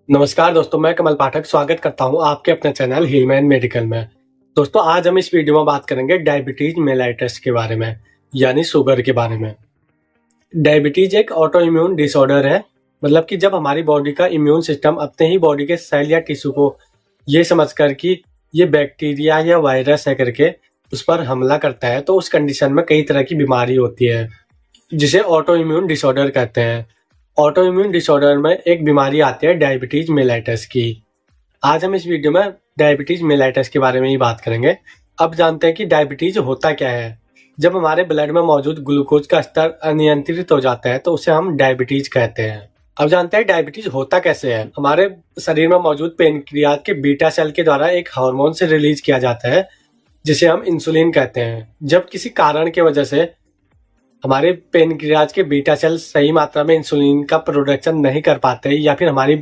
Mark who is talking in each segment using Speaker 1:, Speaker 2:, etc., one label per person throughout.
Speaker 1: नमस्कार दोस्तों, मैं कमल पाठक स्वागत करता हूं आपके अपने चैनल हीलमैन मेडिकल में। दोस्तों, आज हम इस वीडियो में बात करेंगे डायबिटीज मेलाइटस के बारे में, यानी शुगर के बारे में। डायबिटीज एक ऑटो इम्यून डिसऑर्डर है, मतलब कि जब हमारी बॉडी का इम्यून सिस्टम अपने ही बॉडी के सेल या टिश्यू को ये समझकर कि ये बैक्टीरिया या वायरस है करके उस पर हमला करता है, तो उस कंडीशन में कई तरह की बीमारी होती है जिसे ऑटो इम्यून डिसऑर्डर कहते हैं। ऑटो इम्यून डिसऑर्डर में एक बीमारी आती है डायबिटीज मेलाइटस की। आज हम इस वीडियो में डायबिटीज मेलाइटस के बारे में ही बात करेंगे। अब जानते हैं कि डायबिटीज होता क्या है। जब हमारे ब्लड में मौजूद ग्लूकोज का स्तर अनियंत्रित हो जाता है तो उसे हम डायबिटीज कहते हैं। अब जानते हैं डायबिटीज होता कैसे है। हमारे शरीर में मौजूद पेनक्रियाज के बीटा सेल के द्वारा एक हार्मोन से रिलीज किया जाता है जिसे हम इंसुलिन कहते हैं। जब किसी कारण की वजह से हमारे पेनक्रियाज के बीटा सेल सही मात्रा में इंसुलिन का प्रोडक्शन नहीं कर पाते या फिर हमारी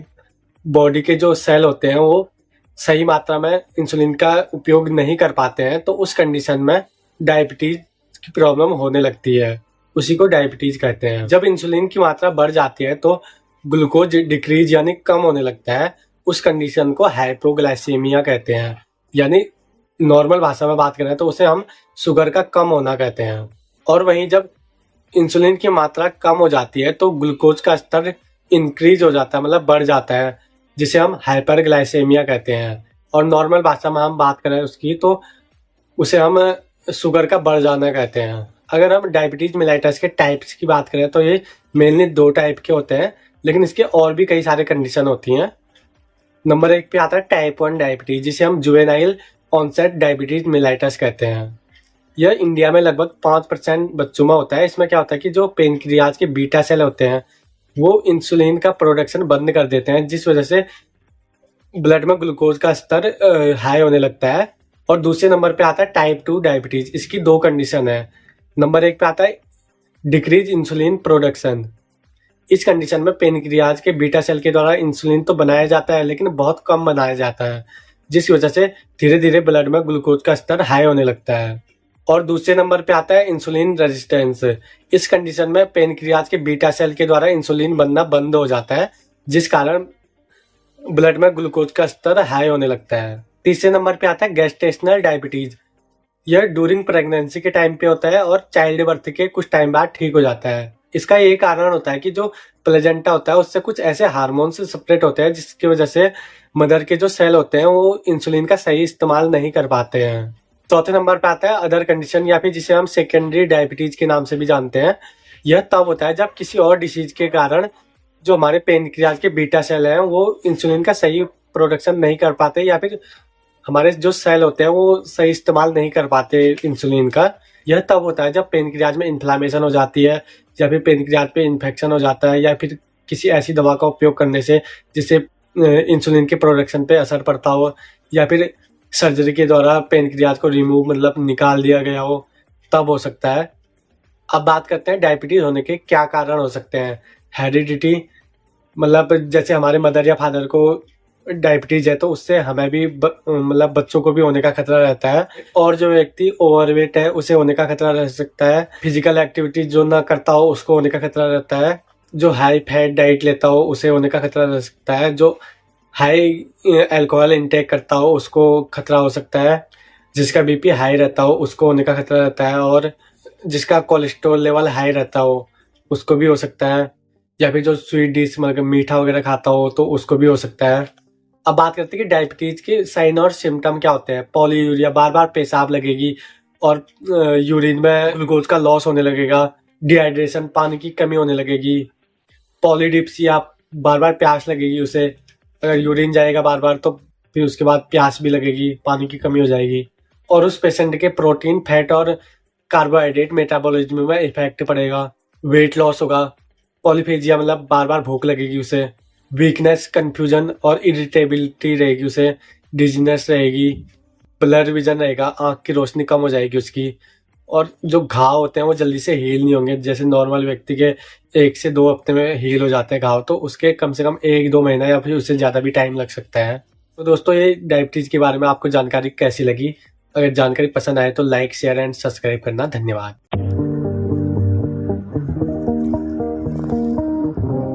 Speaker 1: बॉडी के जो सेल होते हैं वो सही मात्रा में इंसुलिन का उपयोग नहीं कर पाते हैं, तो उस कंडीशन में डायबिटीज की प्रॉब्लम होने लगती है। उसी को डायबिटीज कहते हैं। जब इंसुलिन की मात्रा बढ़ जाती है तो ग्लूकोज डिक्रीज यानी कम होने लगता है। उस कंडीशन को हाइपोग्लाइसीमिया कहते हैं, यानी नॉर्मल भाषा में बात करें तो उसे हम शुगर का कम होना कहते हैं। और वहीं जब इंसुलिन की मात्रा कम हो जाती है तो ग्लूकोज का स्तर इंक्रीज हो जाता है, मतलब बढ़ जाता है, जिसे हम हाइपरग्लाइसेमिया कहते हैं। और नॉर्मल भाषा में हम बात करें उसकी तो उसे हम शुगर का बढ़ जाना कहते हैं। अगर हम डायबिटीज मेलाइटस के टाइप्स की बात करें तो ये मेनली 2 टाइप के होते हैं, लेकिन इसके और भी कई सारे कंडीशन होती हैं। नंबर 1 पे आता है टाइप 1 डायबिटीज, जिसे हम जुवेनाइल ऑनसेट डायबिटीज मेलाइटस कहते हैं। यह इंडिया में लगभग 5% बच्चों में होता है। इसमें क्या होता है कि जो पेनक्रियाज के बीटा सेल होते हैं वो इंसुलिन का प्रोडक्शन बंद कर देते हैं, जिस वजह से ब्लड में ग्लूकोज का स्तर हाई होने लगता है। और दूसरे नंबर पे आता है टाइप 2 डायबिटीज। इसकी 2 कंडीशन है। नंबर 1 पे आता है डिक्रीज इंसुलिन प्रोडक्शन। इस कंडीशन में पेनक्रियाज के बीटा सेल के द्वारा इंसुलिन तो बनाया जाता है लेकिन बहुत कम बनाया जाता है, जिस वजह से धीरे धीरे ब्लड में ग्लूकोज का स्तर हाई होने लगता है। और दूसरे नंबर पे आता है इंसुलिन रेजिस्टेंस। इस कंडीशन में पेनक्रियाज के बीटा सेल के द्वारा इंसुलिन बनना बंद हो जाता है, जिस कारण ब्लड में ग्लूकोज का स्तर हाई होने लगता है। तीसरे नंबर पे आता है गेस्टेशनल डायबिटीज। यह ड्यूरिंग प्रेगनेंसी के टाइम पे होता है और चाइल्ड बर्थ के कुछ टाइम बाद ठीक हो जाता है। इसका ये कारण होता है कि जो प्लेजेंटा होता है उससे कुछ ऐसे हार्मोन से सेपरेट होते हैं जिसकी वजह से मदर के जो सेल होते हैं वो इंसुलिन का सही इस्तेमाल नहीं कर पाते हैं। चौथे नंबर पे आता है अदर कंडीशन, या फिर जिसे हम सेकेंडरी डायबिटीज के नाम से भी जानते हैं। यह तब होता है जब किसी और डिसीज के कारण जो हमारे पेनक्रियाज के बीटा सेल हैं वो इंसुलिन का सही प्रोडक्शन नहीं कर पाते, या फिर हमारे जो सेल होते हैं वो सही इस्तेमाल नहीं कर पाते इंसुलिन का। यह तब होता है जब पेनक्रियाज में इन्फ्लामेशन हो जाती है, या फिर पेनक्रियाज पे इन्फेक्शन हो जाता है, या फिर किसी ऐसी दवा का उपयोग करने से जिससे इंसुलिन के प्रोडक्शन पे असर पड़ता हो, या फिर सर्जरी के द्वारा पेनक्रियाज को रिमूव मतलब निकाल दिया गया हो, तब हो सकता है। अब बात करते हैं डायबिटीज होने के क्या कारण हो सकते हैं। हेरिडिटी, मतलब जैसे हमारे मदर या फादर को डायबिटीज है तो उससे हमें भी मतलब बच्चों को भी होने का खतरा रहता है। और जो व्यक्ति ओवरवेट है उसे होने का खतरा रह सकता है। फिजिकल एक्टिविटी जो ना करता हो उसको होने का खतरा रहता है। जो हाई फैट डाइट लेता हो उसे होने का खतरा रह सकता है। जो हाई अल्कोहल इंटेक करता हो उसको खतरा हो सकता है। जिसका बीपी हाई रहता हो उसको होने का खतरा रहता है। और जिसका कोलेस्ट्रॉल लेवल हाई रहता हो उसको भी हो सकता है। या फिर जो स्वीट डिश मतलब मीठा वगैरह खाता हो तो उसको भी हो सकता है। अब बात करते हैं कि डायबिटीज के साइन और सिम्टम क्या होते हैं। पॉलीयूरिया, बार बार पेशाब लगेगी और यूरिन में ग्लूकोज का लॉस होने लगेगा। डिहाइड्रेशन, पानी की कमी होने लगेगी। पॉलीडिप्सिया, बार बार प्यास लगेगी उसे। अगर यूरिन जाएगा बार बार तो फिर उसके बाद प्यास भी लगेगी, पानी की कमी हो जाएगी। और उस पेशेंट के प्रोटीन, फैट और कार्बोहाइड्रेट मेटाबॉलिज्म में इफेक्ट पड़ेगा। वेट लॉस होगा। पॉलीफेजिया, मतलब बार बार भूख लगेगी उसे। वीकनेस, कंफ्यूजन और इरिटेबिलिटी रहेगी उसे। डिजीनेस रहेगी। ब्लर विजन रहेगा, आंख की रोशनी कम हो जाएगी उसकी। और जो घाव होते हैं वो जल्दी से हील नहीं होंगे। जैसे नॉर्मल व्यक्ति के 1 से 2 हफ्ते में हील हो जाते हैं घाव, तो उसके कम से कम 1-2 महीना या फिर उससे ज़्यादा भी टाइम लग सकता है। तो दोस्तों, ये डायबिटीज़ के बारे में आपको जानकारी कैसी लगी? अगर जानकारी पसंद आए तो लाइक, शेयर एंड सब्सक्राइब करना। धन्यवाद।